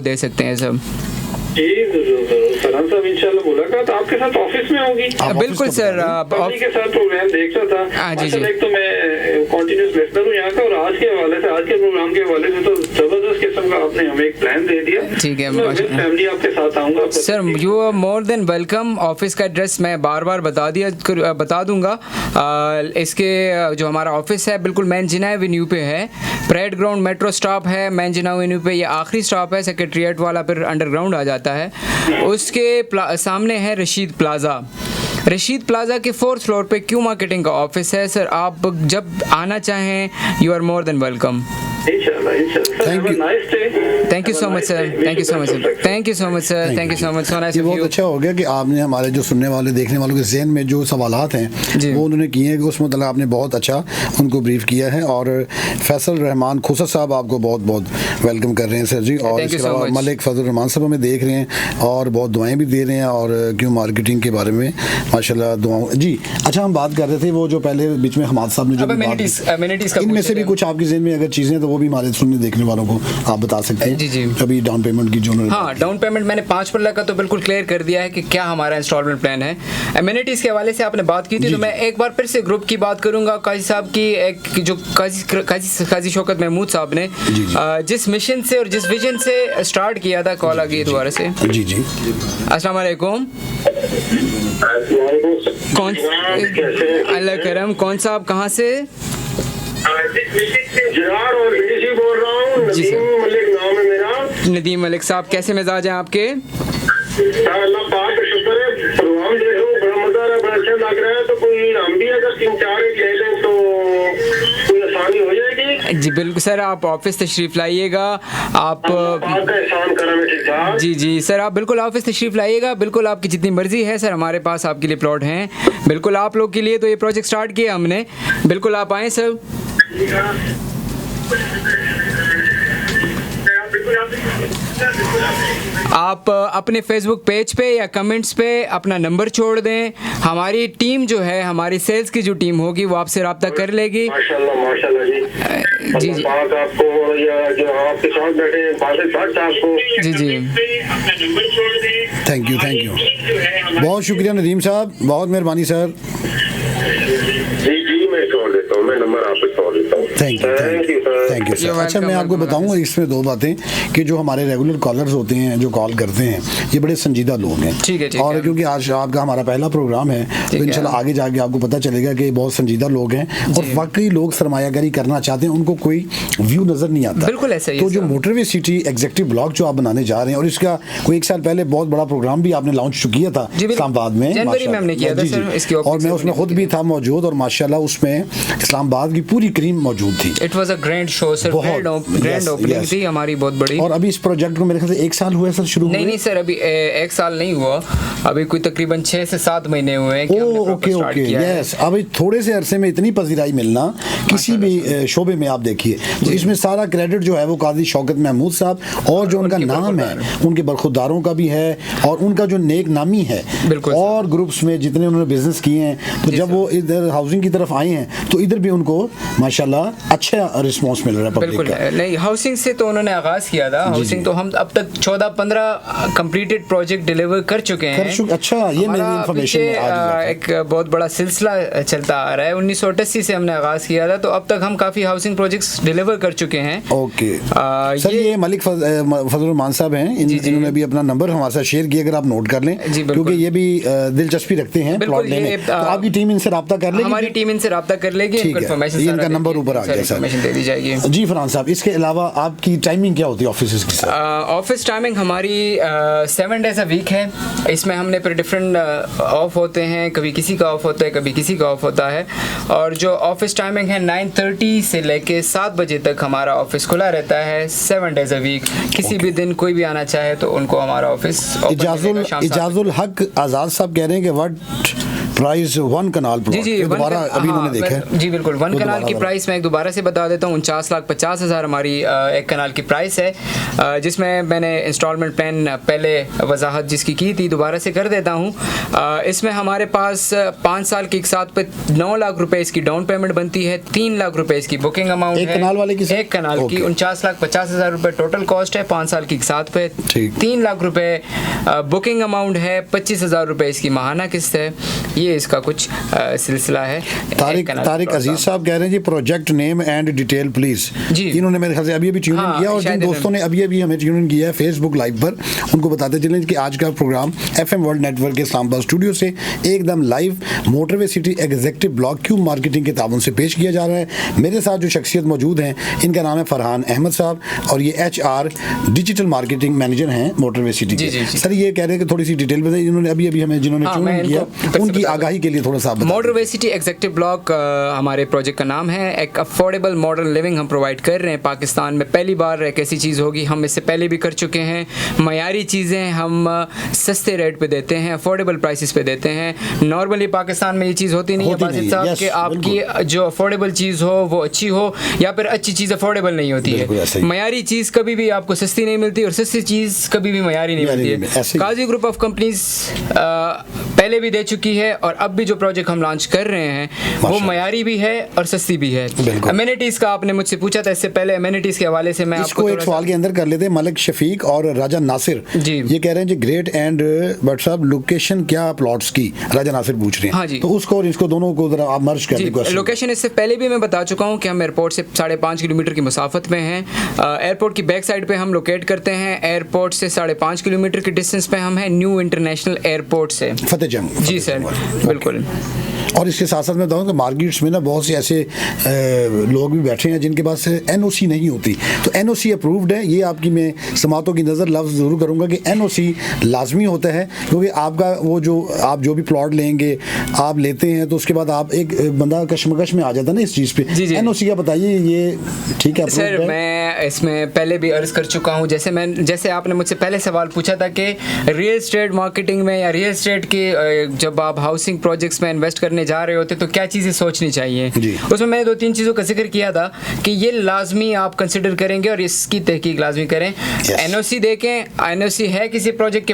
दे सकते हैं सब। जी जरूर फरहान साहब, इंशाल्लाह मुलाकात आपके साथ ऑफिस में होगी। बिल्कुल सर, के साथ प्रोग्राम देख रहा था। जी जी। एक तो मैं कंटिन्यूस लिसनर हूँ यहाँ का, और आज के हवाले से, आज के प्रोग्राम के हवाले से तो जबरदस्त किस्म का आपने हमें एक प्लान दे दिया। ठीक है, मैं फैमिली आपके साथ आऊँगा sir. You are more than welcome. Office का एड्रेस मैं बार बार बता दूंगा। इसके जो हमारा ऑफिस है बिल्कुल मैन जिना एवेन्यू पे है, परेड ग्राउंड मेट्रो स्टॉप है मैन जिना एवेन्यू पे, ये आखिरी स्टॉप है, सेक्रेटरीट वाला फिर अंडरग्राउंड आ जाता है। उसके सामने है रशीद प्लाज़ा। रशीद प्लाज़ा के 4th फ्लोर पे क्यू मार्केटिंग का ऑफिस है सर। आप जब आना चाहें you are more than welcome. Thank you so much sir. Thank you so much sir. Thank you so much sir. Thank you so much. So nice. बहुत अच्छा हो गया कि आपने हमारे जो सुनने वाले देखने वालों के ज़हन में जो सवालात हैं वो उन्होंने किए हैं, कि उस मतलब आपने बहुत अच्छा उनको ब्रीफ किया है। और फैसल रहमान खुसर साहब आपको बहुत बहुत वेलकम कर रहे हैं सर जी। और इसके अलावा मलिक फजल रहमान साहब हमें देख रहे हैं और बहुत दुआएं भी दे रहे हैं, और क्यों मार्केटिंग के बारे में माशाल्लाह दुआओं जी। अच्छा, हम बात कर रहे थे वो जो पहले बीच में हमाद साहब ने जो इनमें से भी कुछ आपके ज़हन में अगर चीज़ें तो वो भी हमारे सुनने देखने वालों को आप बता सकते हैं। जी जी। अभी डाउन पेमेंट की जो डाउन पेमेंट मैंने 5 का तो बिल्कुल क्लियर कर दिया है कि क्या हमारा इंस्टॉलमेंट प्लान है। एमिनिटीज़ के हवाले से आपने बात की थी, तो मैं एक बार फिर से ग्रुप की बात करूंगा। काजी साहब की एक जो काजी शौकत महमूद साहब ने जिस मिशन से और जिस विजन से स्टार्ट किया था, कॉल आ गई दोबारा से। जी जी। अस्सलाम वालेकुम। कौन अल्लाह करम, कौन साहब कहाँ से? बोल रहा हूँ। नदीम मलिक नाम है मेरा। नदीम मलिक साहब, कैसे मिजाज हैं आपके? अल्लाह पाक का शुक्र है। प्रोग्राम देख रहा हूँ, बड़ा मजा आ रहा है, बड़ा अच्छा लग रहा है। तो कोई हम भी अगर 3-4 ले लें तो कोई आसानी हो जाएगी? जी बिल्कुल सर, आप ऑफिस तशरीफ लाइएगा। आप जी जी सर, आप बिल्कुल ऑफिस तशरीफ लाइएगा। बिल्कुल आपकी जितनी मर्जी है सर, हमारे पास आपके लिए प्लॉट हैं। बिल्कुल आप लोग के लिए तो ये प्रोजेक्ट स्टार्ट किया हमने। बिल्कुल आप आएँ सर। आप अपने फेसबुक पेज पे या कमेंट्स पे अपना नंबर छोड़ दें। हमारी टीम जो है, हमारी सेल्स की जो टीम होगी वो आपसे रब्ता कर लेगी। माशाल्लाह जी जी। आपको या जो आपके साथ बैठे आपको जी जी। Thank you. बहुत शुक्रिया नदीम साहब, बहुत मेहरबानी सर। मैं छोड़ देता हूँ, मैं नंबर आपको छोड़ देता हूँ। Thank you sir. अच्छा, मैं आपको बताऊंगा इसमें 2 बातें कि जो हमारे रेगुलर कॉलर्स होते हैं जो कॉल करते हैं ये बड़े संजीदा लोग हैं। ठीक है। और क्योंकि आज आपका हमारा पहला प्रोग्राम है तो इंशाल्लाह आगे जाके आपको पता चलेगा कि बहुत संजीदा लोग हैं और वाकई लोग सरमायाकारी करना चाहते हैं, उनको कोई व्यू नजर नहीं आता। बिल्कुल ऐसा ही। तो जो मोटरवे सिटी एग्जीक्यूटिव ब्लॉक जो आप बनाने जा रहे हैं, और इसका कोई 1 साल पहले बहुत बड़ा प्रोग्राम भी आपने लॉन्च किया था इस्लामाबाद में, जनवरी में हमने किया था सर इसकी, और मैं उसमें खुद भी था मौजूद, और माशाल्लाह उसमें इस्लामाबाद की पूरी क्रीम मौजूद थी। It was a grand show sir, grand opening थी हमारी बहुत बड़ी। और अभी इस प्रोजेक्ट को मेरे ख्याल से 1 साल हुआ है सर शुरू हुए? नहीं सर, अभी 1 साल नहीं हुआ, अभी कोई तकरीबन 6 से 7 महीने हुए हैं कि हमने ओके यस। अभी थोड़े से अरसे में इतनी पजीराई मिलना किसी भी शोबे में आप देखिए, तो इसमें सारा क्रेडिट जो है वो काजी शौकत महमूद साहब और जो उनका नाम है उनके बरखुरदारों का भी है, और उनका जो नेक नामी है, और ग्रुप्स में जितने उन्होंने बिजनेस किए हैं, तो जब वो इधर हाउसिंग की तरफ आए हैं तो इधर भी उनको माशाल्लाह अच्छा रिस्पांस मिल रहा है पब्लिक का। नहीं, हाउसिंग से तो उन्होंने आगाज किया था। हाउसिंग तो हम अब तक 14-15 कंप्लीटेड प्रोजेक्ट डिलीवर कर चुके हैं। अच्छा, ये मेरी इंफॉर्मेशन है। एक बहुत बड़ा सिलसिला चलता आ रहा है। 1988 से हमने आगाज किया था, तो अब तक हम काफी हाउसिंग प्रोजेक्ट्स डिलीवर कर चुके हैं। ओके सर, ये मलिक फजल रहमान साहब हैं, इन्होंने भी अपना नंबर हमारे साथ शेयर किया, अगर आप नोट कर लें, क्योंकि ये भी दिलचस्पी रखते हैं प्लॉट लेने। तो आपकी टीम इनसे राब्ता कर लेगी? हमारी टीम इनसे राब्ता कर लेगी। इनका नंबर ऊपर आ गया सर, दे दी जाएगी। जी फरहान साहब, इसके अलावा आपकी टाइमिंग क्या होती है ऑफिस की? ऑफिस टाइमिंग हमारी 7 डेज अ वीक है। इसमें हमने फिर डिफरेंट ऑफ होते हैं, कभी किसी का ऑफ होता है, कभी किसी का ऑफ होता है। और जो ऑफिस टाइमिंग है 9:30 से लेके 7 बजे तक हमारा ऑफिस खुला रहता है, 7 डेज अ वीक। किसी भी दिन कोई भी आना चाहे तो उनको हमारा ऑफिस। इजाजुल हक आज़ाद साहब कह रहे हैं कि व्हाट प्राइस 1 कनाल प्लॉट, जी दोबारा अभी इन्होंने देखा है। जी बिल्कुल, 1 कनाल की प्राइस मैं एक दोबारा से बता देता हूँ, 49,50,000 हमारी 1 कनाल की प्राइस है, जिसमें मैंने इंस्टॉलमेंट प्लान पहले वजाहत जिसकी की थी दोबारा से कर देता हूँ। इसमें हमारे पास 5 साल की एक साथ पे 9 लाख रुपए इसकी डाउन पेमेंट बनती है, 3 लाख रुपए इसकी बुकिंग अमाउंट है। 1 कनाल वाले की 1 कनाल की 49,50,000 रुपए टोटल कॉस्ट है, 5 साल की एक साथ पे 3 लाख रुपए बुकिंग अमाउंट है, 25,000 रुपए इसकी माहाना किस्त है। ये इसका कुछ सिलसिला है। तारिक अजीज साहब कह रहे हैं जी project name and detail please. इन्होंने मेरे ख्याल से अभी ट्यून इन किया, और जिन दोस्तों ने अभी हमें ट्यून इन किया है फेसबुक लाइव पर, उनको बताते चलें कि आज का प्रोग्राम एफएम वर्ल्ड नेटवर्क के इस्लामाबाद स्टूडियो से एकदम live motorway city executive block Q marketing के ताबन से पेश किया जा रहा है। मेरे साथ जो शख्सियत मौजूद हैं इनका नाम है फरहान अहमद साहब, और ये HR डिजिटल मार्केटिंग मैनेजर हैं मोटरवे सिटी के। सर ये कह रहे हैं कि थोड़ी सी डिटेल बताइए, इन्होंने अभी हमें जिन्होंने ट्यून इन किया उनकी आगाही के लिए थोड़ा सा। मोटरवे सिटी एग्जीक्यूटिव ब्लॉक हमारे प्रोजेक्ट का नाम है। एक अफोर्डेबल मॉडर्न लिविंग हम प्रोवाइड कर रहे हैं पाकिस्तान में। पहली बार एक ऐसी चीज़ होगी, हम इससे पहले भी कर चुके हैं। मयारी चीज़ें हम सस्ते रेट पे देते हैं, अफोर्डेबल प्राइसेस पे देते हैं। नॉर्मली पाकिस्तान में ये चीज़ होती नहीं है बासित साहब कि आपकी जो अफोर्डेबल चीज़ हो वो अच्छी हो, या फिर अच्छी चीज़ अफोर्डेबल नहीं होती है। मयारी चीज़ कभी भी आपको सस्ती नहीं मिलती, और सस्ती चीज़ कभी भी मयारी नहीं मिलती है। काजी ग्रुप ऑफ कंपनीज पहले भी दे चुकी है, और अब भी जो प्रोजेक्ट हम लॉन्च कर रहे हैं वो मयारी भी है और सस्ती भी है। अमेनिटीज का आपने मुझसे पूछा था, इससे पहले अमेनिटीज के हवाले से मैं इसको एक सवाल के अंदर कर लेते हैं। मलिक शफीक और राजा नासिर जी ये कह रहे हैं जी ग्रेट एंड बट साहब लोकेशन क्या प्लॉट्स की, राजा नासिर पूछ रहे हैं। हाँ जी, तो उसको और इसको दोनों को जरा आप मर्ज कर दीजिए। लोकेशन इससे पहले भी मैं बता चुका हूँ कि हम एयरपोर्ट से 5.5 किलोमीटर की मुसाफत में हैं। एयरपोर्ट की बैक साइड पे हम लोकेट करते हैं। एयरपोर्ट से 5.5 किलोमीटर की डिस्टेंस पे हम हैं, न्यू इंटरनेशनल एयरपोर्ट से फतेहजंग। जी सर बिल्कुल। और इसके साथ साथ मैं बताऊँ कि मार्केट्स में ना बहुत से ऐसे लोग भी बैठे हैं जिनके पास NOC नहीं होती, तो NOC अप्रूव्ड है। ये आपकी मैं समातों की नज़र लफ्ज़ ज़रूर करूँगा कि NOC लाजमी होता है, क्योंकि आपका वो जो आप जो भी प्लॉट लेंगे आप लेते हैं तो उसके बाद आप एक बंदा कशमकश में आ जाता है ना इस चीज़ पे। NOC का बताइए, ये ठीक है सर? मैं इसमें पहले भी अर्ज़ कर चुका हूँ, जैसे आपने मुझसे पहले सवाल पूछा था कि रियल एस्टेट मार्केटिंग में या रियल एस्टेट के जब आप हाउसिंग प्रोजेक्ट्स में इन्वेस्ट करने जा रहे होते तो क्या चीज़ें सोचनी चाहिए, उसमें मैंने 2-3 चीज़ों का जिक्र किया था कि ये लाजमी आप कंसिडर करेंगे और इसकी तहकीक लाजमी करें। NOC देखें, NOC है किसी प्रोजेक्ट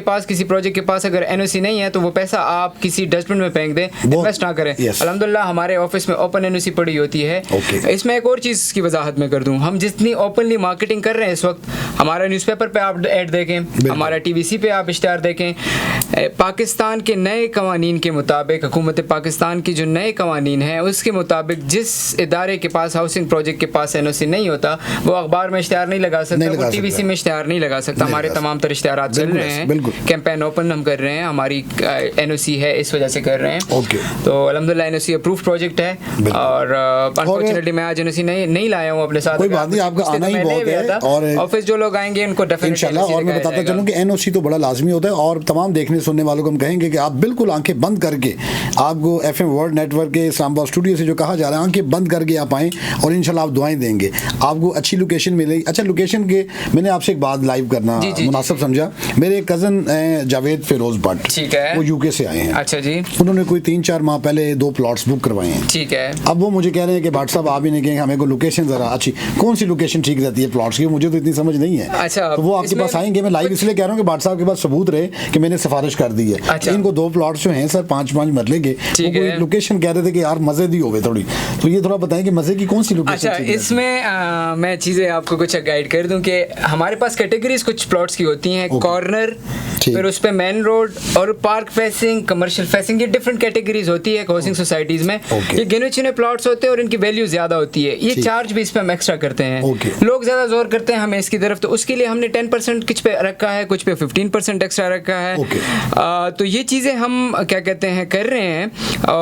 के पास अगर NOC नहीं है तो वो पैसा आप किसी डस्टबिन में फेंक दें, इन्वेस्ट ना करें। अल्हम्दुलिल्लाह हमारे ऑफिस में ओपन NOC पड़ी होती है। इसमें एक और चीज़ की वजाहत मैं कर दूँ, हम जितनी ओपनली मार्केटिंग कर रहे हैं इस वक्त, हमारा न्यूज़पेपर पे आप ऐड देखें, हमारा TVC पे आप इश्तिहार देखें, पाकिस्तान के नए कवानीन के मुताबिक, हुकूमत पाकिस्तान की जो नए कवानीन हैं उसके मुताबिक जिस इदारे के पास हाउसिंग प्रोजेक्ट के पास NOC नहीं होता वो अखबार में इश्तिहार नहीं लगा सकता, वो TVC में इश्तिहार नहीं लगा सकता। हमारे तमाम तर इश्तिहारात चल रहे हैं, कैंपेन ओपन हम कर रहे हैं, हमारी NOC है इस वजह से कर रहे हैं। तो अल्हम्दुलिल्लाह NOC अप्रूव्ड प्रोजेक्ट है, और अनफॉर्चुनेटली मैं आज NOC नहीं लाया हूँ अपने साथ। कोई बात नहीं, आपका आना ही बहुत है, और ऑफिस जो लोग आएंगे उनको डेफिनेटली इंशाल्लाह। और मैं बताता चलूँ कि NOC तो बड़ा लाजमी होता है, और तमाम देखने सुनने वालों को हम कहेंगे कि आप बिल्कुल आंखें बंद करके, आपको FM वर्ल्ड नेटवर्क के इस्लामाबाद स्टूडियो से जो कहा जा रहा है, आंखें बंद करके आप आएँ और इंशाल्लाह आप दुआएं देंगे, आपको अच्छी लोकेशन मिलेगी। अच्छा, लोकेशन के मैंने आपसे एक बात लाइव करना मुनासिब समझा। मेरे कज़न जावेद फिरोज भट्ट, ठीक है, वो UK से आए हैं। अच्छा जी। उन्होंने कोई 3-4 माह पहले 2 प्लॉट्स बुक करवाए हैं, ठीक है। अब वो मुझे कह रहे हैं कि भट्ट साहब आप ही नहीं कहेंगे हमें को लोकेशन ज़रा अच्छी, कौन सी लोकेशन ठीक रहती है प्लॉट्स की, मुझे तो इतनी समझ नहीं है। अच्छा, तो वो आपके पास आएंगे। मैं लाइव इसलिए कह रहा हूँ कि भट्ट साहब के पास सबूत रहे कि मैंने सिफारिश कर दी है। अच्छा। इनको 2 प्लॉट्स जो हैं सर 5-5 मरले के, वो लोकेशन कह रहे थे कि यार मजे दी होवे थोड़ी, तो ये थोड़ा बताएं कि मजे की कौन सी लोकेशन। अच्छा, इसमें मैं चीज़ें आपको कुछ गाइड कर दूं कि हमारे पास कैटेगरीज कुछ प्लॉट्स की होती हैं, कॉर्नर, फिर उस पे मेन रोड, और पार्क फेसिंग, कमर्शियल फेसिंग, ये डिफरेंट कैटेगरीज होती है हाउसिंग सोसाइटीज में। ये गिने चुने प्लॉट्स होते हैं और इनकी वैल्यू ज्यादा होती है, ये चार्ज भी इस पे हम एक्स्ट्रा करते हैं। लोग ज्यादा जोर करते हैं हमें इसकी तरफ, तो उसके लिए हमने 10% कुछ पे रखा है, कुछ पे 15% एक्स्ट्रा रखा है। तो ये चीज़ें हम क्या कहते हैं कर रहे हैं,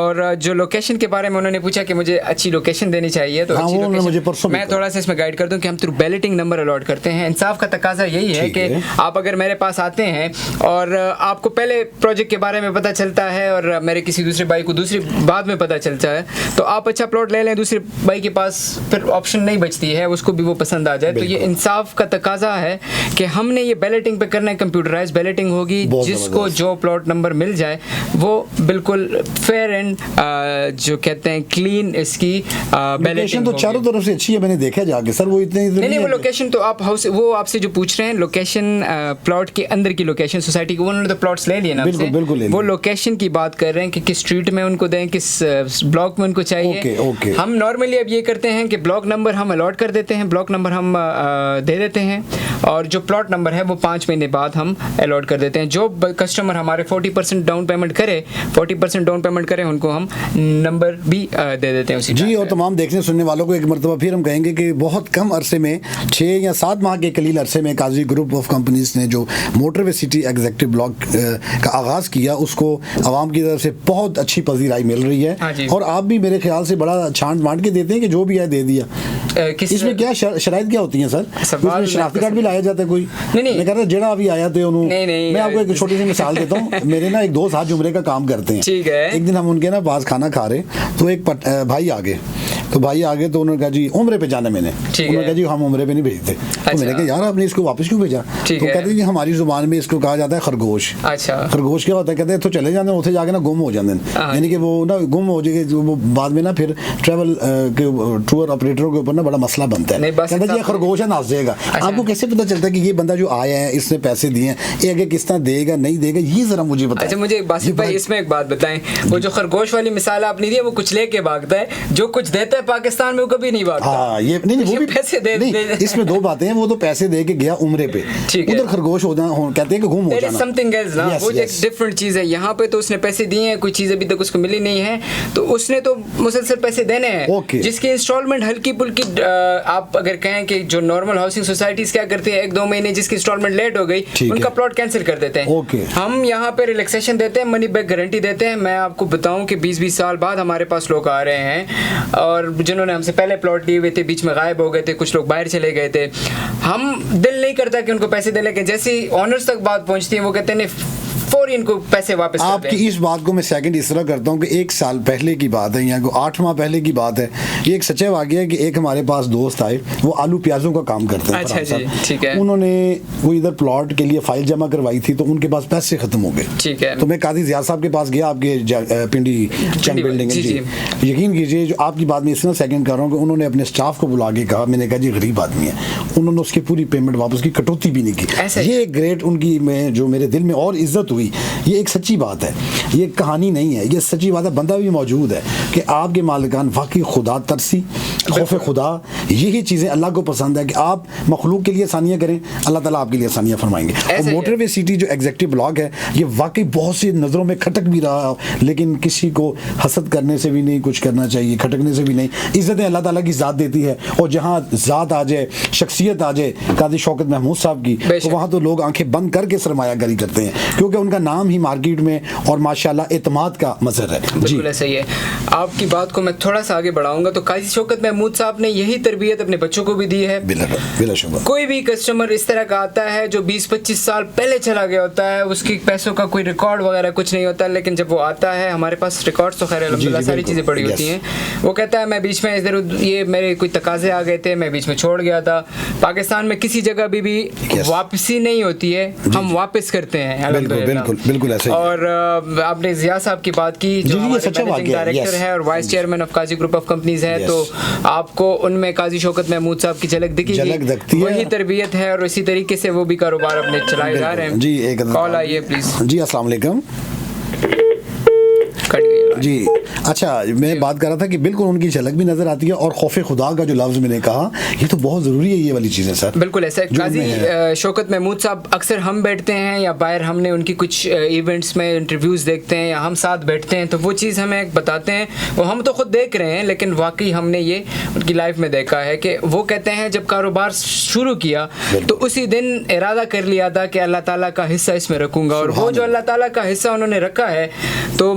और जो लोकेशन के बारे में उन्होंने पूछा कि मुझे अच्छी लोकेशन देनी चाहिए, तो हाँ, अच्छी वो उन्होंने मुझे लोकेशन परसों मैं थोड़ा सा इसमें गाइड कर दूं कि हम थ्रू बैलेटिंग नंबर अलॉट करते हैं। इंसाफ का तकाजा यही है ठीक कि है। आप अगर मेरे पास आते हैं और आपको पहले प्रोजेक्ट के बारे में पता चलता है और मेरे किसी दूसरे भाई को दूसरी बाद में पता चलता है, तो आप अच्छा प्लॉट ले लें, दूसरे भाई के पास फिर ऑप्शन नहीं बचती है, उसको भी वो पसंद आ जाए। तो ये इंसाफ का तकाजा है कि हमने ये बैलेटिंग पे करना है, कंप्यूटराइज बैलेटिंग होगी, जिसको जो प्लॉट नंबर मिल जाए वो बिल्कुल फेयर एंड जो कहते हैं क्लीन इसकी लोकेशन तो चारों तरफ से अच्छी है, मैंने देखा जाके सर, वो इतने नहीं वो लोकेशन तो आप हाउस वो आपसे जो पूछ रहे हैं लोकेशन प्लॉट के अंदर की लोकेशन सोसाइटी की, उन्होंने तो प्लॉट्स ले लिए ना बिल्कुल, आपसे। बिल्कुल ले लिए। वो लोकेशन की बात कर रहे हैं कि किस स्ट्रीट में उनको दें, किस ब्लॉक में उनको चाहिए। ओके। हम नॉर्मली अब ये करते हैं कि ब्लॉक नंबर हम अलॉट कर देते हैं, ब्लॉक नंबर हम दे देते हैं, और जो प्लॉट नंबर है वो 5 महीने बाद हम अलॉट कर देते हैं। जो कस्टमर हमारे 40% डाउन पेमेंट करे, 40% डाउन पेमेंट करें, उनको हम नंबर भी दे देते हैं उसी जी। time और पे। तमाम देखने सुनने वालों को एक मरतबा फिर हम कहेंगे कि बहुत कम अरसे में 6 या 7 माह के कलील अरसे में काजी ग्रुप ऑफ कंपनीज ने जो मोटरवे सिटी एग्जीक्यूटिव ब्लॉक का आगाज़ किया, उसको आवाम की तरफ से बहुत अच्छी पजीराई मिल रही हाँ जी। है। और आप भी मेरे ख्याल से बड़ा छांट बांट के देते हैं कि जो भी है दे दिया। इसमें क्या शराइत क्या होती हैं सर? सवाल इसमें शनाख्ती कार्ड भी लाया जाता है कोई? नहीं। मैं कह रहा जेड़ा अभी आया थे उन्होंने, नहीं, मैं आपको एक छोटी सी मिसाल देता हूँ। मेरे ना एक दोस्त आज जुमरे का काम करते हैं। ठीक है। एक दिन हम उनके ना पास खाना खा रहे, तो एक भाई आ गए, तो उन्होंने कहा जी उम्रे पे जाना मैंने। उन्होंने कहा जी हम उम्रे पे नहीं भेजते। तो मैंने कहा यार आपने इसको वापस क्यों भेजा? तो कहते हैं कि हमारी जुबान में इसको कहा जाता है खरगोश। अच्छा। खरगोश क्या होता है? कहते हैं तो चले जाते हैं उसे जाके ना गुम हो जाते हैं, यानी कि वो ना गुम हो जाएगी, वो बाद में ना फिर ट्रैवल के टूर ऑपरेटरों के ऊपर ना बड़ा मसला बनता है। कहते हैं ये खरगोश है, नाच जाएगा। आपको कैसे पता चलता है कि ये बंदा जो आया है इसने पैसे दिए हैं, ये आगे किस तरह देगा नहीं देगा, ये जरा मुझे बताएं। अच्छा मुझे बासिफ भाई इसमें एक बात बताएं, वो जो खरगोश वाली मिसाल आपने दी है वो कुछ लेके भागता है, जो कुछ देता है पाकिस्तान में वो कभी नहीं भागता। हाँ ये नहीं वो भी पैसे दे इसमें 2 बातें हैं। वो तो पैसे दे के गया उम्रे पे, उधर खरगोश हो जाना, कहते हैं कि गुम हो जाना, समथिंग एल्स ना, वो एक डिफरेंट चीज है। यहाँ पे तो उसने पैसे दिए हैं, कोई चीज अभी तक उसको मिली नहीं है, तो उसने तो मुसलसल पैसे देने हैं। जिसकी इंस्टॉलमेंट हल्की पुल्की, आप अगर कहें कि जो नॉर्मल हाउसिंग सोसाइटीज क्या करती है, 1-2 महीने जिसकी इंस्टॉलमेंट लेट हो गई उनका प्लॉट कैंसिल कर देते हैं। हम यहाँ पे रिलैक्सेशन देते हैं, मनी बैक गारंटी देते हैं। मैं आपको बताऊं कि 20-20 साल बाद हमारे पास लोग आ रहे हैं और जिन्होंने हमसे पहले प्लॉट लिए हुए थे, बीच में गायब हो गए थे, कुछ लोग बाहर चले गए थे। हम दिल नहीं करता कि उनको पैसे दे, लेकिन जैसे ही ऑनर्स तक बात पहुंचती है वो कहते हैं फौरी इनको पैसे वापस आपकी कर दें। इस बात को मैं सेकंड इस तरह करता हूँ कि 1 साल पहले की बात है, यहाँ को 8 माह पहले की बात है। ये एक सच्चा वाक़या है कि एक हमारे पास दोस्त आए, वो आलू प्याजों का काम करते हैं। अच्छा जी, ठीक है। उन्होंने वो इधर प्लॉट के लिए फाइल जमा करवाई थी, तो उनके पास पैसे खत्म हो गए। ठीक है। तो मैं काजी ज़ियाद साहब के पास गया, आपके पिंडी चंद बिल्डिंग है जी। यकीन कीजिए, जो आपकी बात में इसलिए सेकंड कर रहा हूँ कि उन्होंने अपने स्टाफ को बुला के कहा, मैंने कहा जी गरीब आदमी है, उन्होंने उसकी पूरी पेमेंट वापस की, कटौती भी नहीं की। ये एक ग्रेट उनकी में जो मेरे दिल में और इज्जत हुई, ये एक सच्ची बात है, ये कहानी नहीं है, ये सच्ची बात है। बंदा भी मौजूद है कि आपके मालिकान वाकई खुदा तरसी, खौफ खुदा, यही चीज़ें अल्लाह को पसंद है कि आप मखलूक के लिए आसानियाँ करें, अल्लाह ताला आपके लिए आसानियाँ फरमाएंगे। और मोटरवे सिटी जो एग्जीक्यूटिव ब्लॉक है, ये वाकई बहुत सी नज़रों में खटक भी रहा, लेकिन किसी को हसद करने से भी नहीं कुछ करना चाहिए, खटकने से भी नहीं। इज़्ज़तें अल्लाह ताला की ज़ात देती है, और जहाँ ज़ात आ जाए, शख्सियत आ जाए काजी शौकत महमूद साहब की, तो वहाँ तो लोग आंखें बंद करके सरमायाकारी करते हैं, क्योंकि उनका नाम ही मार्केट में और माशाल्लाह एतमाद का मज़हर है। बिल्कुल सही है। आपकी बात को मैं थोड़ा सा आगे बढ़ाऊंगा, तो काजी शौकत महमूद साहब ने यही तरबियत अपने बच्चों को भी दी है। बिला शुक्र। कोई भी कस्टमर इस तरह का आता है जो 20-25 साल पहले चला गया होता है, उसकी पैसों का कोई रिकॉर्ड वगैरह कुछ नहीं होता, लेकिन जब वो आता है, हमारे पास रिकॉर्ड तो खैर अल्हम्दुलिल्लाह सारी चीज़ें पड़ी होती हैं, वो कहता है मैं बीच में इधर ये मेरे कोई तकाजे आ गए थे, मैं बीच में छोड़ गया था। पाकिस्तान में किसी जगह भी वापसी नहीं होती है, हम वापस करते हैं। बिल्कुल ऐसे। और आपने जिया साहब की बात की, जो मैनेजिंग डायरेक्टर है और vice chairman of Kazi group of companies है, तो आपको उनमें काजी शौकत महमूद साहब की झलक दिखेगी। वही तरबियत है और इसी तरीके से वो भी कारोबार अपने चलाए जा रहे हैं। जी एक कॉल आइए प्लीज। जी अस्सलाम वालेकुम जी। अच्छा, मैं बात कर रहा था कि बिल्कुल उनकी झलक भी नजर आती है, और खौफे खुदा का जो लफ्ज़ मैंने कहा, ये तो बहुत ज़रूरी है, ये वाली चीज़ें सर। बिल्कुल ऐसा। काजी शौकत महमूद साहब अक्सर हम बैठते हैं या बाहर हमने उनकी कुछ इवेंट्स में इंटरव्यूज़ देखते हैं या हम साथ बैठते हैं, तो वो चीज़ हमें बताते हैं, वो हम तो खुद देख रहे हैं, लेकिन वाकई हमने ये उनकी लाइफ में देखा है कि वो कहते हैं जब कारोबार शुरू किया तो उसी दिन इरादा कर लिया था कि अल्लाह ताला का हिस्सा इसमें रखूँगा, और वो जो अल्लाह ताला का हिस्सा उन्होंने रखा है, तो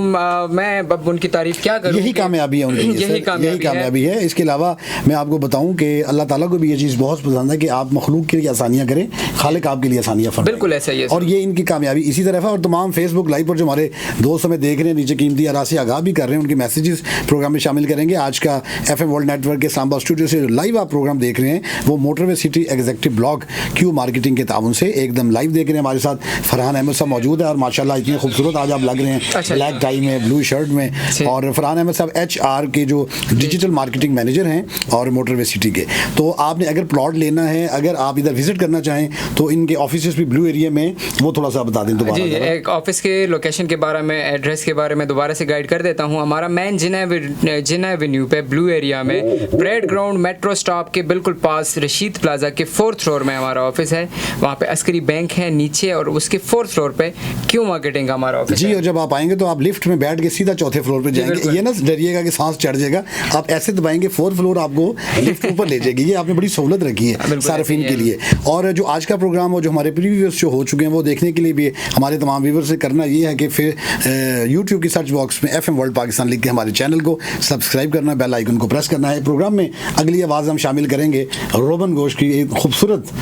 मैं अब उनकी तारीफ क्या करूं, यही कामयाबी है उनकी, यही कामयाबी है। इसके अलावा मैं आपको बताऊं कि अल्लाह ताला को भी ये चीज़ बहुत पसंद है कि आप मखलूक के लिए आसानियाँ करें, खालिक आपके लिए आसानियाँ फरमाए। बिल्कुल ऐसा ही है और ये इनकी कामयाबी इसी तरफ है। और तमाम फेसबुक लाइव पर जो हमारे दोस्त हमें देख रहे हैं, नीचे कीमती आरासी आगाह भी कर रहे हैं, उनके मैसेजेस प्रोग्राम में शामिल करेंगे। आज का FM वर्ल्ड नेटवर्क के इस्लामाबाद स्टूडियो से लाइव आप प्रोग्राम देख रहे हैं, वो motorway city executive blog Q marketing के ताउन से एकदम लाइव देख रहे हैं। हमारे साथ फरहान अहमद साहब मौजूद है और माशाल्लाह इतनी खूबसूरत आज आप लग रहे हैं, ब्लैक टाई में, ब्लू शर्ट में। और फरहान अहमद साहब HR के जो डिजिटल मार्केटिंग मैनेजर हैं और मोटरवे सिटी के। तो आपने अगर प्लॉट लेना है, अगर आप इधर विजिट करना चाहें तो इनके ऑफिस भी ब्लू एरिया में, वो थोड़ा सा बता दें दोबारा। जी, एक ऑफिस के लोकेशन के बारे में, एड्रेस के बारे में दोबारा से गाइड कर देता हूँ। हमारा मेन जिना एवेन्यू पे ब्लू एरिया में परेड ग्राउंड मेट्रो स्टॉप के बिल्कुल पास रशीद प्लाजा के 4th फ्लोर में हमारा ऑफिस है। वहाँ पे अस्करी बैंक है नीचे और उसके 4th फ्लोर पे क्यू मार्केटिंग का हमारा ऑफिस जी है। और जब आप आएंगे तो आप लिफ्ट में बैठ के सीधा 4th फ्लोर पे जाएंगे। ये ना डरिएगा कि सांस चढ़ जाएगा, आप ऐसे दबाएंगे 4th फ्लोर आपको लिफ्ट ऊपर ले जाएगी। ये आपने बड़ी सहूलत रखी है सार्फिन के लिए। और जो आज का प्रोग्राम हो, जो हमारे प्रीवियस शो हो चुके हैं, वो देखने के लिए भी हमारे तमाम व्यूअर्स से करना ये है कि फिर यूट्यूब की सर्च बॉक्स में FM वर्ल्ड पाकिस्तान लिख के हमारे चैनल को सब्सक्राइब करना, बेल आइकन को प्रेस करना है। प्रोग्राम में अगली आवाज़ हम शामिल करेंगे रोबन गोश की एक खूबसूरत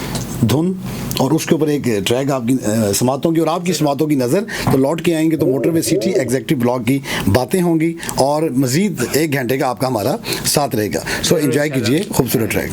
धुन और उसके ऊपर एक ट्रैक आपकी समातों की और आपकी समातों की नज़र। तो लौट के आएंगे तो मोटरवे सिटी एग्जीक्यूटिव ब्लॉग की बातें होंगी और मज़ीद 1 घंटे का आपका हमारा साथ रहेगा। सो एंजॉय कीजिए खूबसूरत ट्रैक।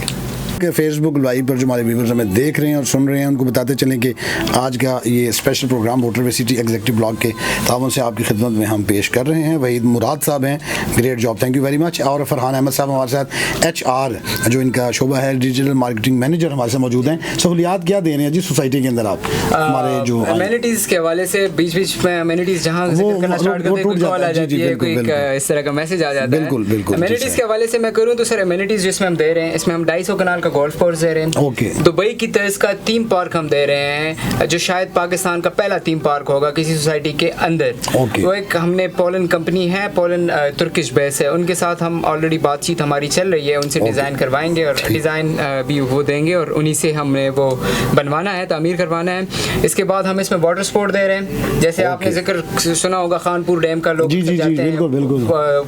फेसबुक लाइव पर जो हमारे व्यूवर्स हमें देख रहे हैं और सुन रहे हैं, उनको बताते चलें कि आज का ये special programme motorway city executive block के तावन से आपकी खिदमत में हम पेश कर रहे हैं। वहीद मुराद साहब हैं, great job, thank you very much. और फरहान अहमद साहब हमारे साथ HR जो इनका शोबा है, डिजिटल मार्केटिंग मैनेजर हमारे साथ मौजूद हैं। सहूलियात क्या दे रहे हैं जी सोसाइटी के अंदर आप हमारे जो अमेनिटीज़ के हवाले से? बीच बीच में अमेनिटीज़ जहाँ करना स्टार्ट करते हैं कोई कॉल आ जाती है, कोई इस तरह का मैसेज आ जाता है। बिल्कुल बिल्कुल। अमेनिटीज़ के हवाले से मैं करूँ तो सर अमेनिटीज़ जिसमें हम दे रहे हैं, इसमें हम 250 कनाल का गोल्फ कोर्स दे रहे हैं। दुबई की तर्ज का थीम पार्क हम दे रहे हैं, जो शायद पाकिस्तान का पहला थीम पार्क होगा किसी सोसाइटी के अंदर। वो एक हमने पोलैंड कंपनी है, पोलैंड तुर्किश बेस है, उनके साथ हम ऑलरेडी बातचीत हमारी चल रही है, उनसे डिज़ाइन करवाएंगे और डिज़ाइन भी वो देंगे और उन्हीं से हमने वो बनवाना है, तामीर करवाना है। इसके बाद हम इसमें वाटर स्पोर्ट दे रहे हैं, जैसे आपने जिक्र सुना होगा खानपुर डैम का, लोग जाते हैं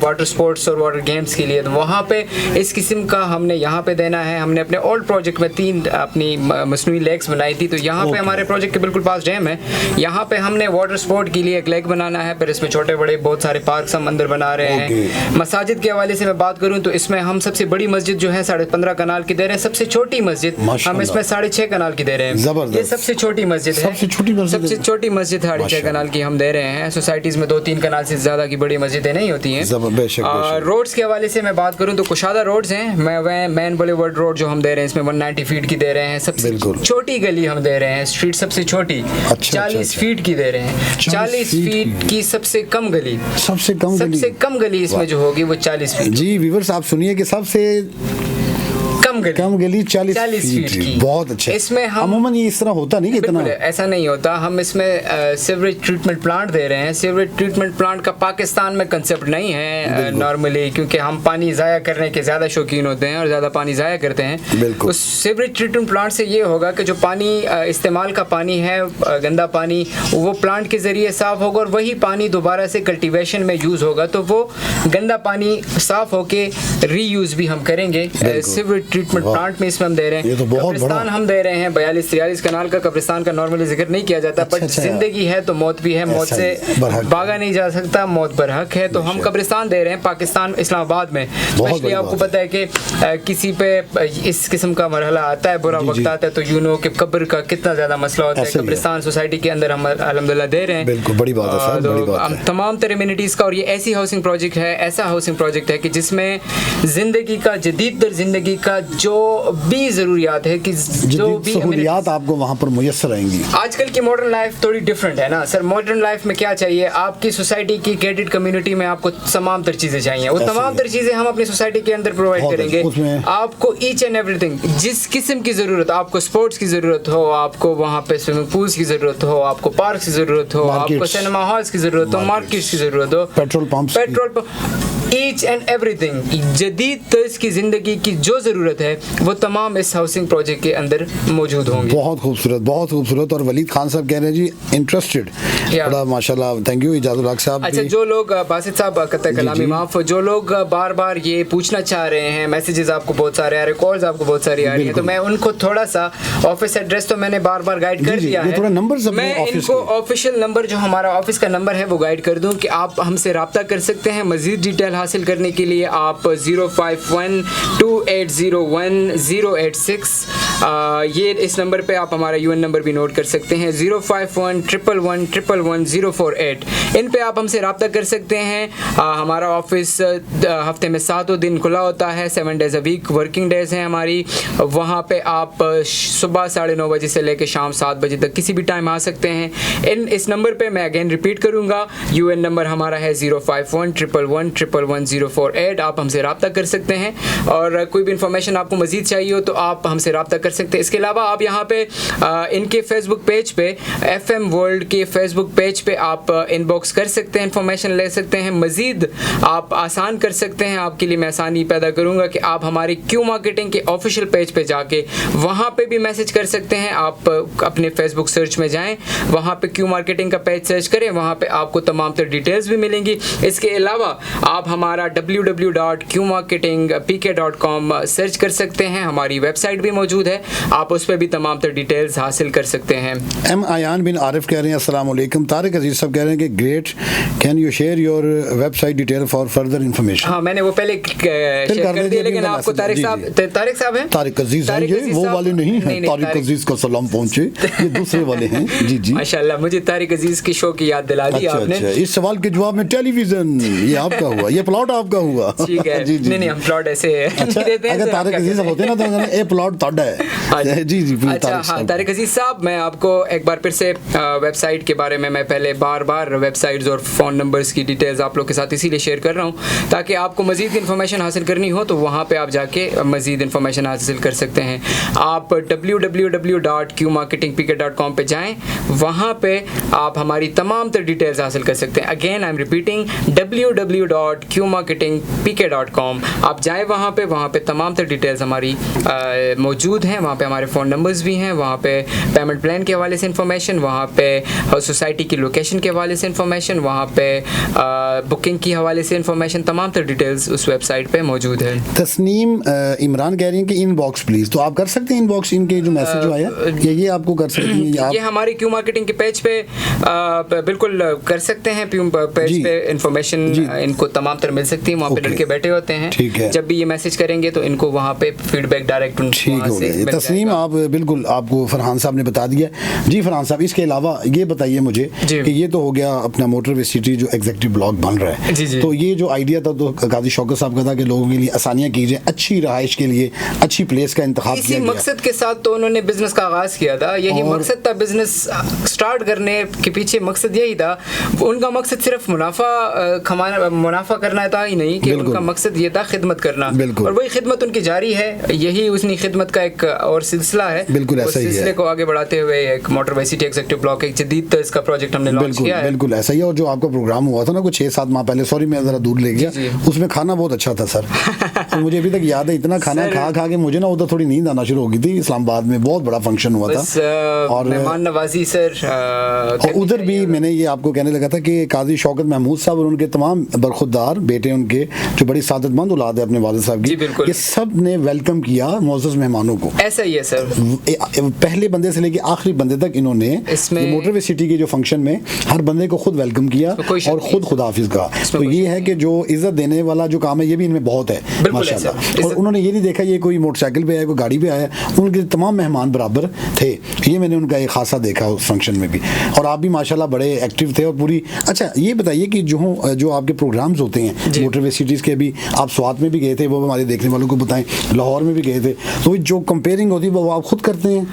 वाटर स्पोर्ट्स और वाटर गेम्स के लिए, तो वहाँ पे इस किस्म का हमने यहाँ पे देना है। हमने अपने ओल्ड प्रोजेक्ट में 3 अपनी मसनूई लेक्स बनाई थी, तो यहाँ पे हमारे प्रोजेक्ट के बिल्कुल पास डैम है, यहाँ पे हमने वाटर स्पोर्ट के लिए एक लेक बनाना है, फिर इसमें छोटे बड़े बहुत सारे पार्क्स हम अंदर बना रहे हैं। मसाजिद के हवाले से मैं बात करूँ तो इसमें हम सबसे बड़ी मस्जिद जो है 15.5 कनाल की दे रहे हैं, सबसे छोटी मस्जिद हम इसमें 6.5 कनाल की दे रहे हैं। ये सबसे छोटी मस्जिद है, सबसे छोटी मस्जिद 6.5 कनाल की हम दे रहे हैं। सोसाइटीज़ में 2-3 कनाल से ज़्यादा की बड़ी मस्जिदें नहीं होती हैं। रोड्स के हवाले से मैं बात करूँ तो कुशादा रोड्स हैं, मैन बॉलीवुड रोड जो हम दे रहे हैं इसमें 190 फीट की दे रहे हैं। सबसे छोटी गली हम दे रहे हैं, स्ट्रीट सबसे छोटी 40 फीट की दे रहे हैं। 40 फीट की सबसे कम गली, सबसे कम गली इसमें जो होगी वो 40 फीट। जी व्यूअर्स आप सुनिए कि सबसे कम गली 40 फीट की। बहुत अच्छा। इसमें हम अमूमन ये इस तरह होता नहीं, इतना ऐसा नहीं होता। हम इसमें सीवरेज ट्रीटमेंट प्लांट दे रहे हैं। सीवरेज ट्रीटमेंट प्लांट का पाकिस्तान में कंसेप्ट नहीं है नॉर्मली, क्योंकि हम पानी ज़ाया करने के ज़्यादा शौकीन होते हैं और ज़्यादा पानी ज़ाया करते हैं। उस सीवरेज ट्रीटमेंट प्लांट से ये होगा कि जो पानी इस्तेमाल का पानी है, गंदा पानी, वो प्लांट के ज़रिए साफ़ होगा और वही पानी दोबारा से कल्टीवेशन में यूज़ होगा, तो वो गंदा पानी साफ़ होके रीयूज़ भी हम करेंगे। सीवरेज ट्रीटमेंट प्लांट में इसमें हम दे रहे हैं। कब्रिस्तान हम दे रहे हैं 42-43 कनाल का। कब्रिस्तान का नॉर्मली जिक्र नहीं किया जाता, बट जिंदगी है तो मौत भी है, मौत से भागा नहीं जा सकता, मौत बरहक है। तो हम कब्रिस्तान दे रहे हैं पाकिस्तान इस्लामाबाद में। स्पेशली आपको पता है कि किसी पे इस किस्म का मरहला आता है, बुरा वक्त आता है, तो यू नो कि कब्र का कितना ज़्यादा मसला होता है। कब्रिस्तान सोसाइटी के अंदर हम अल्हम्दुलिल्लाह दे रहे हैं। बिल्कुल बड़ी बात है सर, बड़ी बात है। तमाम तरह एमिनिटीज़ का, और ये ऐसी हाउसिंग प्रोजेक्ट है, ऐसा हाउसिंग प्रोजेक्ट है कि जिसमें ज़िंदगी का, जदीद तर ज़िंदगी का जो भी ज़रूरियात है, कि जो भी सहूलियात आपको वहाँ पर मुयस्सर आएंगी। आजकल की मॉडर्न लाइफ थोड़ी डिफरेंट है ना सर। मॉडर्न लाइफ में क्या चाहिए आपकी सोसाइटी की गेटेड कम्युनिटी में? आपको तमाम तर चीज़ें चाहिए, वो तमाम तर चीज़ें हम अपनी सोसाइटी के अंदर प्रोवाइड करेंगे। आपको ईच एंड एवरीथिंग, जिस किस्म की ज़रूरत, आपको स्पोर्ट्स की ज़रूरत हो, आपको वहाँ पे स्विमिंग पूल्स की ज़रूरत हो, आपको पार्क की ज़रूरत हो, आपको सिनेमा हॉल्स की ज़रूरत हो, मार्केट्स की ज़रूरत हो, petrol pump, each and everything, जदीद तर्ज की ज़िंदगी की जो ज़रूरत है है वो तमाम इस हाउसिंग प्रोजेक्ट के अंदर मौजूद होंगी। बहुत खूबसूरत। और वलीद खान साहब कह रहे हैं जी इंटरेस्टेड, बड़ा माशाल्लाह, थैंक यू इजाजुल हक साहब। अच्छा, जो लोग बासित साहब कतई कलामी माफ, जो लोग बार बार ये पूछना चाह रहे हैं, मैसेजेस आपको बहुत सारे आ रहे हैं, कॉल्स आपको बहुत सारी आ रही हैं, तो मैं उनको थोड़ा सा ऑफिस एड्रेस तो मैंने बार बार गाइड कर दिया है, मैं इनको ऑफिशियल नंबर जो हमारा ऑफिस का नंबर है वो गाइड कर दूं कि आप हमसे रब्ता कर सकते हैं। मजीद डिटेल हासिल करने के लिए आप 05128011086 ये इस नंबर पे आप हमारा यूएन नंबर भी नोट कर सकते हैं, 05111111048। इन पे आप हमसे रब्ता कर सकते हैं। हमारा ऑफिस हफ्ते में 7 दिन खुला होता है, 7 days a week working days हैं हमारी। वहाँ पे आप सुबह 9:30 बजे से लेकर शाम 7 बजे तक किसी भी टाइम आ सकते हैं। इस नंबर पे मैं अगेन रिपीट करूँगा, यूएन नंबर हमारा है 05111111048। आप हमसे रब्ता कर सकते हैं और कोई भी इंफॉर्मेशन आपको मजीद चाहिए हो तो आप हमसे रब्ता कर सकते हैं। इसके अलावा आप यहाँ पे इनके फेसबुक पेज पे, FM वर्ल्ड के फेसबुक पेज पे आप इनबॉक्स कर सकते हैं, इंफॉर्मेशन ले सकते हैं। मजीद आप आसान कर सकते हैं, आपके लिए मैं आसानी पैदा करूँगा कि आप हमारी क्यू मार्केटिंग के ऑफिशियल पेज पे जाके वहाँ पे भी मैसेज कर सकते हैं। आप अपने फेसबुक सर्च में जाएं, वहाँ पे क्यू मार्केटिंग का पेज सर्च करें, वहाँ पे आपको तमाम तर डिटेल्स भी मिलेंगी। इसके अलावा आप हमारा www.qmarketingpk.com सर्च कर सकते हैं, हमारी वेबसाइट भी मौजूद है, आप उस पर भी तमाम तर डिटेल्स हासिल कर सकते हैं। एम आयान बिन आरिफ कह रहे हैं अस्सलाम वालेकुम। तारिक अजीज साहब कह रहे हैं कि great, can you share your website detail for further information. हाँ, मैंने वो पहले शेयर कर दिया, लेकिन आपको तारिक साहब हैं, तारिक अजीज हैं, ये वो वाले नहीं हैं, तारिक अजीज का सलाम पहुंचे, ये दूसरे वाले हैं। जी जी, माशाल्लाह, मुझे तारिक अजीज की शो की याद दिला दी आपने। इस सवाल के जवाब में टेलीविजन ये आपका हुआ, ये प्लॉट आपका हुआ। ठीक है, नहीं हम प्लॉट ऐसे देते हैं। अगर तारिक अजीज होते ना तो ये प्लॉट ताड़ा है। जी जी, अच्छा हाँ, तारिक अजीज साहब, मैं आपको एक बार फिर से वेबसाइट के बारे में, मैं पहले बार वेबसाइट्स और फ़ोन नंबर्स की डिटेल्स आप लोग के साथ इसीलिए शेयर कर रहा हूँ ताकि आपको मज़ीद इन्फॉर्मेशन हासिल करनी हो तो वहाँ पे आप जाके मज़ीद इन्फॉर्मेशन हासिल कर सकते हैं। आप www.qmarketingpk.com पे जाएँ, वहाँ पे आप हमारी तमाम तर डिटेल्स हासिल कर सकते हैं। Again I am repeating, www.qmarketingpk.com आप जाएँ वहाँ पे तमाम तर डिटेल्स हमारी मौजूद हैं। वहाँ पे हमारे फ़ोन नंबर्स भी हैं, वहाँ पे पेमेंट प्लान के हवाले से इन्फॉर्मेशन, वहाँ पे सोसाइटी की लोकेशन के हवाले से इन्फॉर्मेशन, वहाँ पे बुकिंग की हवाले से इन्फॉर्मेशन, तमाम तर डिटेल्स उस वेबसाइट पे मौजूद है। तस्नीम इमरान कह रही हैं कि इनबॉक्स प्लीज़, तो आप कर सकते हैं इनबॉक्स इनके जो मैसेज जो आया ये आपको कर सकते हैं। ये हमारी क्यू मार्केटिंग के पेज पे बिल्कुल कर सकते हैं, पेज पे इन्फॉर्मेशन इनको तमाम तर मिल सकती है, वहाँ पे लड़के बैठे होते हैं, जब भी ये मैसेज करेंगे तो इनको वहाँ पे फीडबैक डायरेक्ट ठीक हो गया। तस्नीम आप बिल्कुल, आपको फरहान साहब ने बता दिया। जी फरहान साहब, इसके अलावा ये बताइए मुझे कि ये तो हो गया अपना मोटरवे सिटी जो एग्जीक्यूटिव ब्लॉक बन रहा है, तो ये जो आइडिया था तो काजी शौकत साहब का था कि लोगों के लिए आसानियाँ की जाए, अच्छी रहाइश के लिए अच्छी प्लेस का इंतखाब किया गया। मकसद के साथ तो उन्होंने बिजनेस का आगाज किया था, यही मकसद था बिजनेस स्टार्ट करने के पीछे, मकसद यही था। उनका मकसद सिर्फ मुनाफा करना था ही नहीं कि उनका मकसद ये था खिदमत करना, और वही खिदमत उनकी जारी है, यही उसकी खिदमत का एक और सिलसिला है। बिल्कुल ऐसा ही है, सिलसिले को आगे बढ़ाते हुए एक मोटरवे सिटी एग्जीक्यूटिव ब्लॉक एक जदीद इसका प्रोजेक्ट हमने लॉन्च किया है। बिल्कुल ऐसा ही है। और जो आपका प्रोग्राम हुआ था ना कुछ 6-7 माह पहले, सॉरी मैं जरा दूर ले गया, उसमें खाना बहुत अच्छा था सर। तो मुझे अभी तक याद है, इतना खाना खा के मुझे ना उधर थोड़ी नींद आना शुरू हो गई थी। इस्लामाबाद में बहुत बड़ा फंक्शन हुआ था और मेहमान नवाजी सर, और उधर भी मैंने ये आपको कहने लगा था कि काजी शौकत महमूद साहब और उनके तमाम बरखुरदार बेटे, उनके जो बड़ी सादतमंद औलाद है अपने वालिद साहब की, ये सब ने वेलकम किया मुअज़्ज़ज़ मेहमानों को। ऐसा ही है सर, पहले बंदे से लेके आखिरी बंदे तक इन्होंने मोटरवे सिटी के जो फंक्शन में हर बंदे को खुद वेलकम किया और खुद खुदाफिज कहा। तो ये है कि जो इज्जत देने वाला जो काम है ये भी इनमें बहुत है माशाल्लाह। और उन्होंने ये नहीं देखा ये कोई मोटरसाइकिल पे आया, कोई गाड़ी पे आया, उनके तमाम मेहमान बराबर थे। ये मैंने उनका एक खासा देखा उस फंक्शन में भी, और आप भी माशाल्लाह बड़े एक्टिव थे और पूरी। अच्छा ये बताइए कि जो आपके प्रोग्राम्स होते हैं मोटरवे सिटीज़ के, भी आप स्वात में भी गए थे, वो हमारे देखने वालों को बताएं, लाहौर में भी गए थे, तो जो कंपेयरिंग होती है वो आप खुद करते हैं?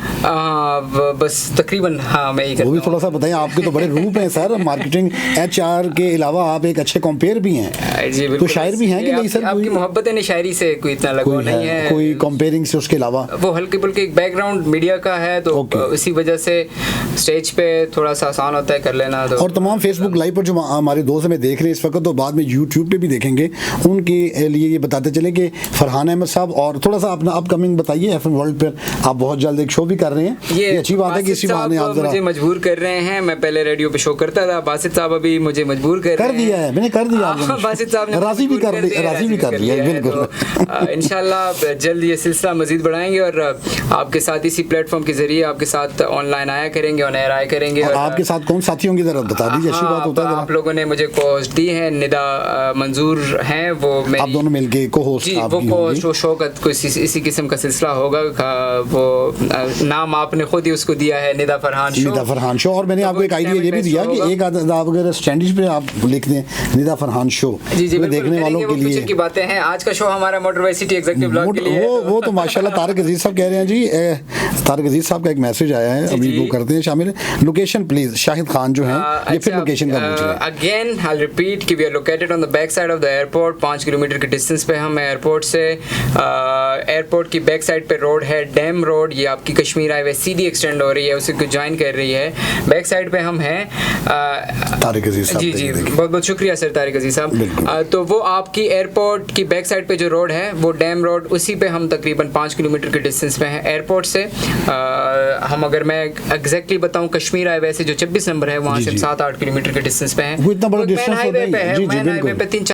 बस तकरीबन हाँ मैं वो भी थोड़ा सा बताएं। आपके तो बड़े रूप हैं सर, मार्केटिंग HR के अलावा आप एक अच्छे कंपेयर भी हैं, तो शायर भी हैं कि नहीं सर? आपकी मोहब्बत है शायरी से कोई इतना लगाव नहीं है, कोई कंपेयरिंग से उसके अलावा वो हल्की फुल्की बैकग्राउंड मीडिया का है, तो इसी वजह से स्टेज पे थोड़ा सा आसान होता है कर लेना। तो और तमाम फेसबुक लाइव पर जो हमारे दोस्त हमें देख रहे हैं इस वक्त, तो बाद में यूट्यूब पे भी देखेंगे, उनके लिए ये बताते चलें कि फरहान अहमद साहब, और थोड़ा सा अपना अपकमिंग बताइए। एफएम वर्ल्ड पर आप बहुत जल्द एक शो भी कर रहे हैं, ये अच्छी बात है कि इसी बहाने आप जरा मुझे मजबूर कर रहे हैं। मैं पहले रेडियो पे शो करता था, बासित साहब अभी मुझे मजबूर कर दिया है, मैंने कर दिया, बासित साहब ने राजी भी कर दिया, बिल्कुल। इंशाल्लाह जल्द ये सिलसिला मजीद बढ़ाएंगे और आपके साथ इसी प्लेटफॉर्म के जरिए आपके साथ ऑनलाइन आया करेंगे, ऑन एयर आया करेंगे। और आपके साथ कौन साथी होंगे जरा बता दीजिए, अच्छी बात होता है। आप लोगों ने मुझे कोहोस्ट दी है, निदा मंजूर हैं, वो आप दोनों मिलके कोहोस्ट, वो कोहोस्ट शो का कोई इसी किस्म का सिलसिला होगा। वो नाम आपने खुद ही उसको दिया है, निदा फरहान शो। और मैंने आपको एक आइडिया ये भी दिया कि एक आप अगर स्टैंडिश पे आप लिख दें निदा फरहान शो, देखने वालों के लिए की बातें हैं। आज का शो हमारा मोटरवे सिटी एग्जीक्यूटिव ब्लॉग के लिए वो तो माशाल्लाह तारिक अजीज साहब कह रहे हैं जी, तारिक अजीज साहब का एक मैसेज आया है, अभी वो करते हैं शामिल। लोकेशन प्लीज, शाहिद खान जो हैं ये फिर लोकेशन का पूछ रहे हैं। अगेन आई विल रिपीट कि we are located on the back side of the airport. 5 kilometre के डिस्टेंस पे हम एयरपोर्ट से। एयरपोर्ट की बैक साइड पे रोड है डैम रोड, ये आपकी कश्मीर हाईवे सीधी एक्सटेंड हो रही है, उसे ज्वाइन कर रही है। बैक साइड पे हम हैं। तारिक अजीज साहब जी बहुत बहुत शुक्रिया सर तारिक अजीज साहब। तो वो आपकी एयरपोर्ट की बैक साइड पे जो रोड है वो डैम रोड, उसी पे हम तकरीबन 5 किलोमीटर के डिस्टेंस पे हैं एयरपोर्ट से। हम अगर मैं एग्जैक्टली बताऊं कश्मीर हाईवे से जो 26 नंबर है वहाँ से 7-8 किलोमीटर के डिस्टेंस पे हैं। वो इतना बड़ा डिस्टेंस हाईवे पे है, मेन हाईवे पे 3